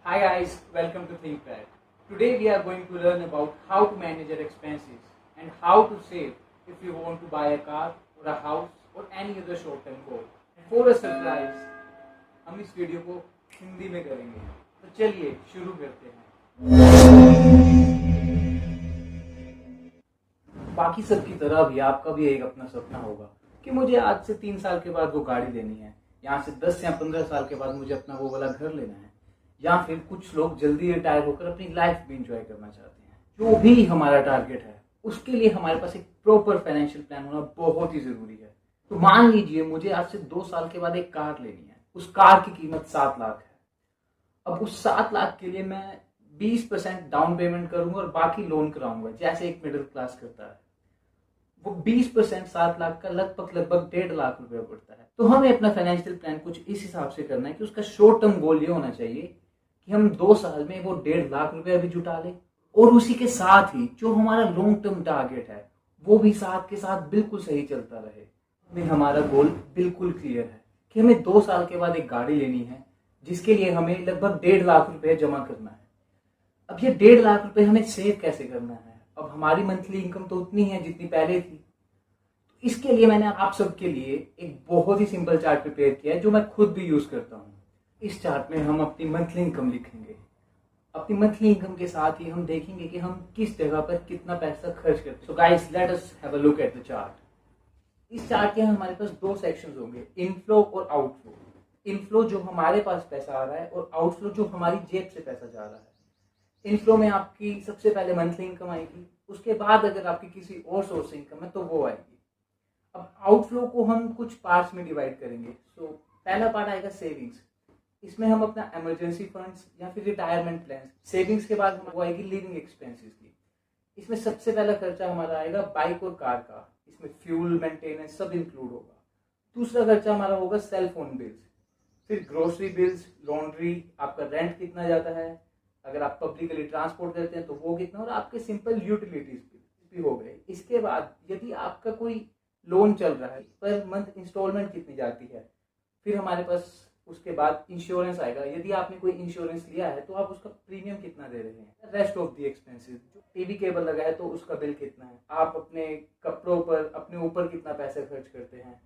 Hi guys, welcome to ThinkPad. Today we are going to learn about how to manage your expenses and how to save if you want to buy a car or a house or any other short-term goal. And for a surprise, हम इस video को हिंदी में करेंगे। तो चलिए शुरू करते हैं। बाकी सब की तरह भी आपका भी एक अपना सपना होगा कि मुझे आज से 3 साल के बाद वो गाड़ी लेनी है, यहाँ से 10 या 15 साल के बाद मुझे अपना वो वाला घर लेना है, या फिर कुछ लोग जल्दी रिटायर होकर अपनी लाइफ भी इंजॉय करना चाहते हैं। जो भी हमारा टारगेट है उसके लिए हमारे पास एक प्रॉपर फाइनेंशियल प्लान होना बहुत ही जरूरी है। तो मान लीजिए मुझे आज से 2 साल के बाद एक कार लेनी है, उस कार की कीमत 7 लाख है। अब उस 7 लाख के लिए मैं 20% डाउन पेमेंट करूंगा और बाकी लोन कराऊंगा, जैसे एक मिडिल क्लास करता है। वो 20% 7 लाख का लगभग 1.5 लाख रुपया पड़ता है। तो हमें अपना फाइनेंशियल प्लान कुछ इस हिसाब से करना है कि उसका शॉर्ट टर्म गोल ये होना चाहिए कि हम 2 साल में वो 1.5 लाख रुपया भी जुटा लें, और उसी के साथ ही जो हमारा लॉन्ग टर्म टारगेट है वो भी साथ के साथ बिल्कुल सही चलता रहे। में हमारा गोल बिल्कुल क्लियर है कि हमें 2 साल के बाद एक गाड़ी लेनी है, जिसके लिए हमें लगभग 1.5 लाख रुपए जमा करना है। अब ये 1.5 लाख रुपए हमें सेव कैसे करना है? अब हमारी मंथली इनकम तो उतनी है जितनी पहले थी। तो इसके लिए मैंने आप सबके लिए एक बहुत ही सिंपल चार्ट प्रिपेयर किया है, जो मैं खुद भी यूज करता हूँ। इस चार्ट में हम अपनी मंथली इनकम लिखेंगे। अपनी मंथली इनकम के साथ ही हम देखेंगे कि हम किस जगह पर कितना पैसा खर्च करते हैं। So guys, let us have a look at the chart. इस चार्ट के हमारे पास 2 सेक्शंस होंगे, इनफ्लो और आउटफ्लो। इनफ्लो जो हमारे पास पैसा आ रहा है, और आउटफ्लो जो हमारी जेब से पैसा जा रहा है। इनफ्लो में आपकी सबसे पहले मंथली इनकम आएगी, उसके बाद अगर आपकी किसी और सोर्स से इनकम है तो वो आएगी। अब आउटफ्लो को हम कुछ पार्ट्स में डिवाइड करेंगे। सो पहला पार्ट आएगा सेविंग्स। इसमें हम अपना इमरजेंसी फंड्स या फिर रिटायरमेंट प्लान। सेविंग्स के बाद वो आएगी लिविंग एक्सपेंसेस की। इसमें सबसे पहला खर्चा हमारा आएगा बाइक और कार का। इसमें फ्यूल, मेंटेनेंस सब इंक्लूड होगा। दूसरा खर्चा हमारा होगा सेल फोन बिल्स, फिर ग्रोसरी बिल्स, लॉन्ड्री, आपका रेंट कितना जाता है, अगर आप पब्लिकली ट्रांसपोर्ट करते हैं तो वो कितना, और आपके सिंपल यूटिलिटीज भी हो गए। इसके बाद यदि आपका कोई लोन चल रहा है, पर मंथ इंस्टॉलमेंट कितनी जाती है। फिर हमारे पास उसके बाद इंश्योरेंस आएगा। यदि आपने कोई इंश्योरेंस लिया है तो आप उसका प्रीमियम कितना दे रहे हैं। रेस्ट ऑफ द एक्सपेंसेस, जो टीवी केबल लगा है तो उसका बिल कितना है, आप अपने कपड़ों पर, अपने ऊपर कितना पैसा खर्च करते हैं,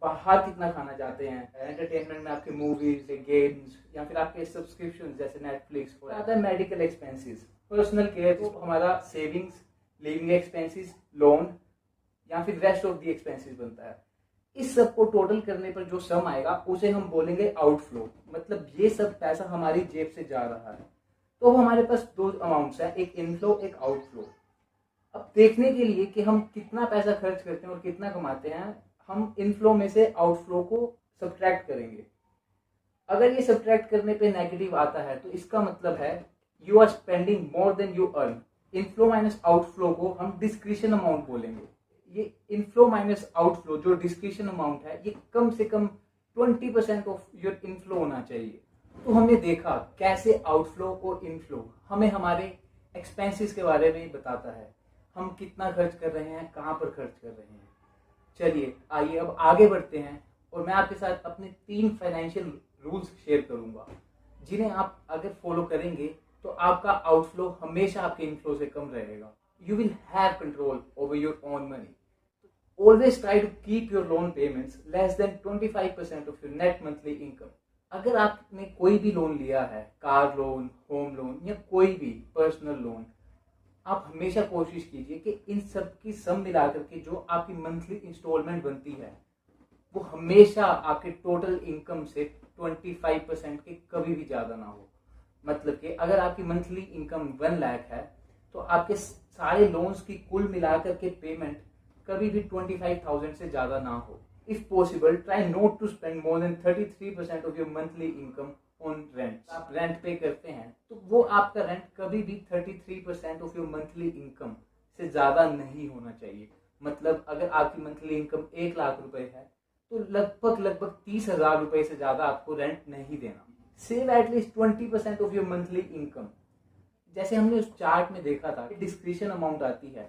बाहर कितना खाना चाहते हैं, एंटरटेनमेंट में आपके मूवीज, गेम्स, या फिर आपके सब्सक्रिप्शन जैसे नेटफ्लिक्स, और other medical expenses, personal care, तो हमारा सेविंग्स, लिविंग एक्सपेंसेस, लोन, या फिर रेस्ट ऑफ द एक्सपेंसेस बनता है। इस सब को टोटल करने पर जो सम आएगा उसे हम बोलेंगे आउटफ्लो। मतलब ये सब पैसा हमारी जेब से जा रहा है। तो हमारे पास 2 अमाउंट्स हैं, एक इनफ्लो, एक आउटफ्लो। अब देखने के लिए कि हम कितना पैसा खर्च करते हैं और कितना कमाते हैं, हम इनफ्लो में से आउटफ्लो को सब्ट्रैक्ट करेंगे। अगर ये सब्ट्रैक्ट करने पे नेगेटिव आता है तो इसका मतलब है you are spending more than you earn. Inflow minus outflow को हम डिस्क्रिशन अमाउंट बोलेंगे। ये इनफ्लो माइनस आउटफ्लो जो डिस्क्रिशन अमाउंट है, ये कम से कम 20% ऑफ योर इनफ्लो होना चाहिए। तो हमने देखा कैसे आउटफ्लो और इनफ्लो हमें हमारे एक्सपेंसेस के बारे में बताता है। हम कितना खर्च कर रहे हैं, कहाँ पर खर्च कर रहे हैं। चलिए आइए अब आगे बढ़ते हैं, और मैं आपके साथ अपने 3 फाइनेंशियल रूल्स शेयर करूंगा, जिन्हें आप अगर फॉलो करेंगे तो आपका आउटफ्लो हमेशा आपके इनफ्लो से कम रहेगा। You will have control over your own money. Always try to keep your loan payments less than 25% of your net monthly income. अगर आपने कोई भी लोन लिया है, कार लोन, होम लोन, या कोई भी पर्सनल लोन, आप हमेशा कोशिश कीजिए कि इन सब की सम मिलाकर के जो आपकी मंथली इंस्टॉलमेंट बनती है वो हमेशा आपके टोटल इनकम से 25% के कभी भी ज्यादा ना हो। मतलब कि अगर आपकी मंथली इनकम 1 लाख है तो आपके सारे लोन्स की कुल मिलाकर के पेमेंट कभी भी 25,000 से ज्यादा ना हो। If possible try not to spend more than 33% of your monthly income on rent. आप रेंट पे करते हैं तो वो आपका रेंट कभी भी 33% ऑफ योर मंथली इनकम से ज्यादा नहीं होना चाहिए। मतलब अगर आपकी मंथली इनकम 1 लाख रुपए है तो लगभग 30,000 रुपए से ज्यादा आपको रेंट नहीं देना। Save at least 20% of your monthly income. जैसे हमने उस चार्ट में देखा था कि डिस्क्रिशन अमाउंट आती है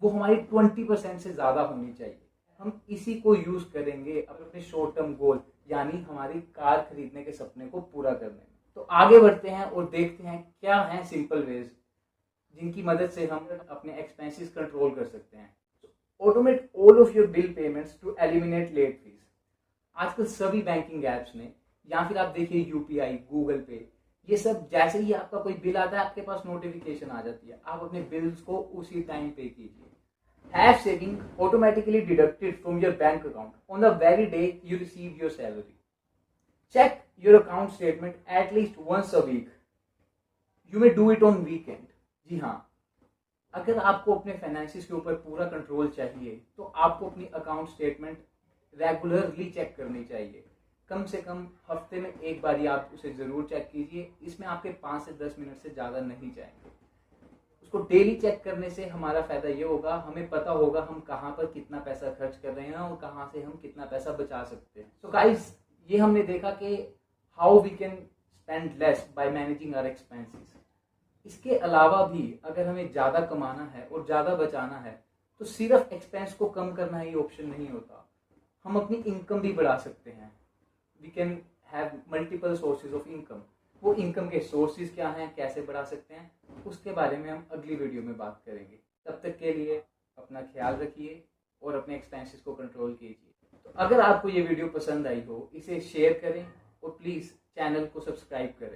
वो हमारी 20% से ज्यादा होनी चाहिए। हम इसी को यूज करेंगे अपने शॉर्ट टर्म गोल, यानी हमारी कार खरीदने के सपने को पूरा करने में। तो आगे बढ़ते हैं और देखते हैं क्या हैं सिंपल वेज जिनकी मदद से हम अपने एक्सपेंसेस कंट्रोल कर सकते हैं। Automate all of your bill payments to eliminate late fees. आजकल सभी बैंकिंग एप्स में, या फिर आप देखिए यूपीआई, गूगल पे, ये सब जैसे ही आपका कोई बिल आता है आपके पास नोटिफिकेशन आ जाती है, आप अपने बिल्स को उसी टाइम पे कीजिए। Have saving automatically deducted from your bank account on the very day you receive your salary. Check your account statement at least once a week. You may do it on weekend. जी हाँ, अगर आपको अपने finances के ऊपर पूरा control चाहिए तो आपको अपनी अकाउंट स्टेटमेंट रेगुलरली चेक करनी चाहिए। कम से कम हफ्ते में एक बार ही आप उसे जरूर चेक कीजिए। इसमें आपके 5 से 10 मिनट से ज़्यादा नहीं जाएंगे। उसको डेली चेक करने से हमारा फायदा ये होगा, हमें पता होगा हम कहाँ पर कितना पैसा खर्च कर रहे हैं और कहाँ से हम कितना पैसा बचा सकते हैं। सो गाइस, ये हमने देखा कि how we can spend less by managing our expenses. इसके अलावा भी अगर हमें ज़्यादा कमाना है और ज़्यादा बचाना है तो सिर्फ एक्सपेंस को कम करना ही ऑप्शन नहीं होता, हम अपनी इनकम भी बढ़ा सकते हैं। We can have multiple sources of income. वो इनकम के सोर्सेज क्या हैं, कैसे बढ़ा सकते हैं, उसके बारे में हम अगली वीडियो में बात करेंगे। तब तक के लिए अपना ख्याल रखिए और अपने एक्सपेंसेस को कंट्रोल कीजिए। तो अगर आपको ये वीडियो पसंद आई हो, इसे शेयर करें और प्लीज़ चैनल को सब्सक्राइब करें।